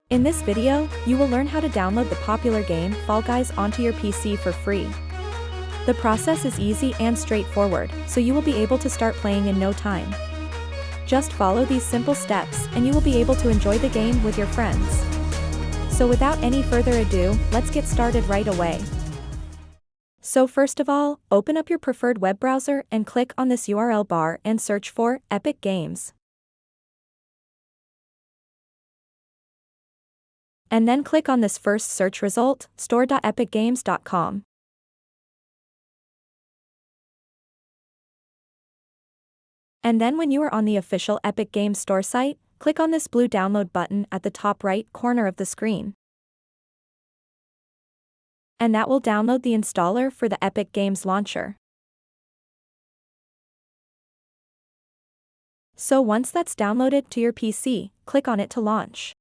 In this video, you will learn how to download the popular game Fall Guys onto your PC for free. The process is easy and straightforward, so you will be able to start playing in no time. Just follow these simple steps and you will be able to enjoy the game with your friends. So without any further ado, let's get started right away. So first of all, open up your preferred web browser and click on this URL bar and search for Epic Games. And then click on this first search result, store.epicgames.com. And then when you are on the official Epic Games Store site, click on this blue download button at the top right corner of the screen. And that will download the installer for the Epic Games Launcher. So once that's downloaded to your PC, click on it to launch.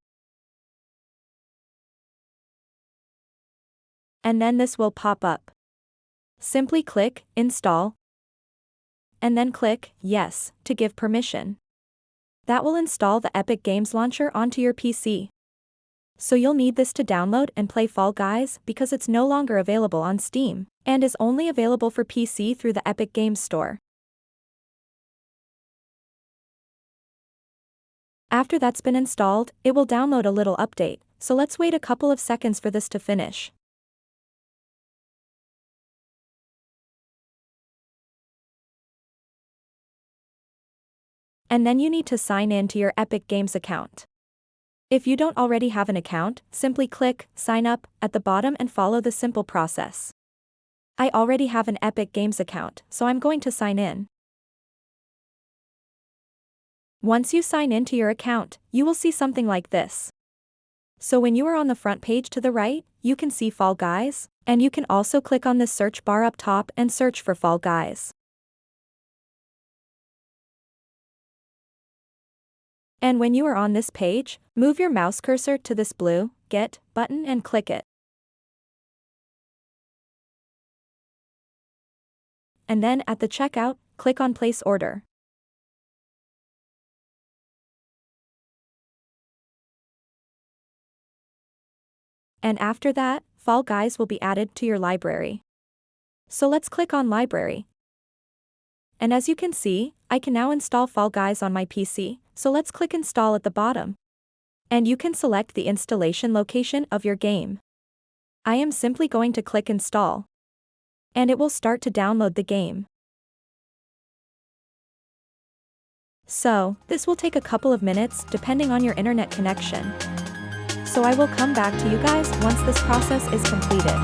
And then this will pop up. Simply click Install, and then click Yes to give permission. That will install the Epic Games Launcher onto your PC. So you'll need this to download and play Fall Guys because it's no longer available on Steam, and is only available for PC through the Epic Games Store. After that's been installed, it will download a little update, so let's wait a couple of seconds for this to finish. And then you need to sign in to your Epic Games account. If you don't already have an account, simply click Sign Up at the bottom and follow the simple process. I already have an Epic Games account, so I'm going to sign in. Once you sign in to your account, you will see something like this. So when you are on the front page to the right, you can see Fall Guys, and you can also click on this search bar up top and search for Fall Guys. And when you are on this page, move your mouse cursor to this blue Get button and click it. And then at the checkout, click on Place Order. And after that, Fall Guys will be added to your library. So let's click on Library. And as you can see, I can now install Fall Guys on my PC, so let's click Install at the bottom. And you can select the installation location of your game. I am simply going to click Install. And it will start to download the game. So, this will take a couple of minutes depending on your internet connection. So I will come back to you guys once this process is completed.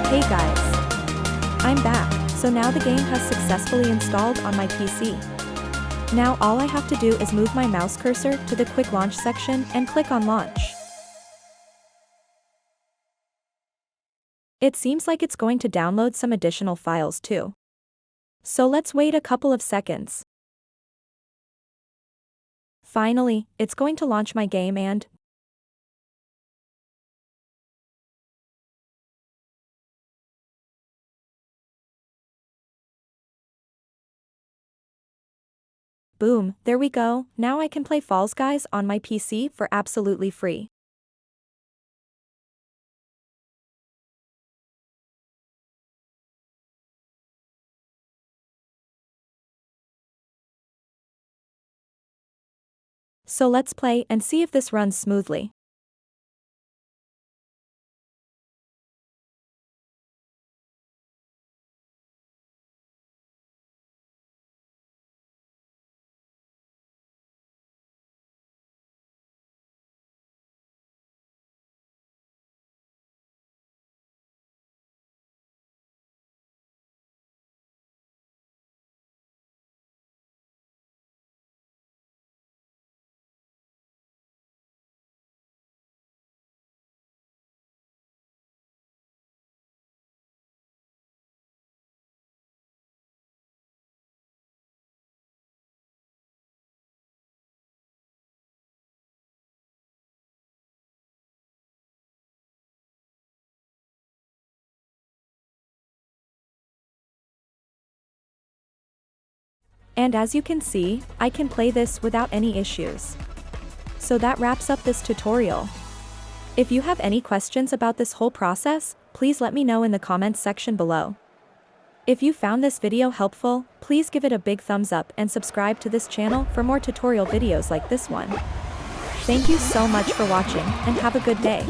Hey guys! I'm back, so now the game has successfully installed on my PC. Now all I have to do is move my mouse cursor to the quick launch section and click on launch. It seems like it's going to download some additional files too. So let's wait a couple of seconds. Finally, it's going to launch my game and boom, there we go. Now I can play Fall Guys on my PC for absolutely free. So let's play and see if this runs smoothly. And as you can see, I can play this without any issues. So that wraps up this tutorial. If you have any questions about this whole process, please let me know in the comments section below. If you found this video helpful, please give it a big thumbs up and subscribe to this channel for more tutorial videos like this one. Thank you so much for watching and have a good day.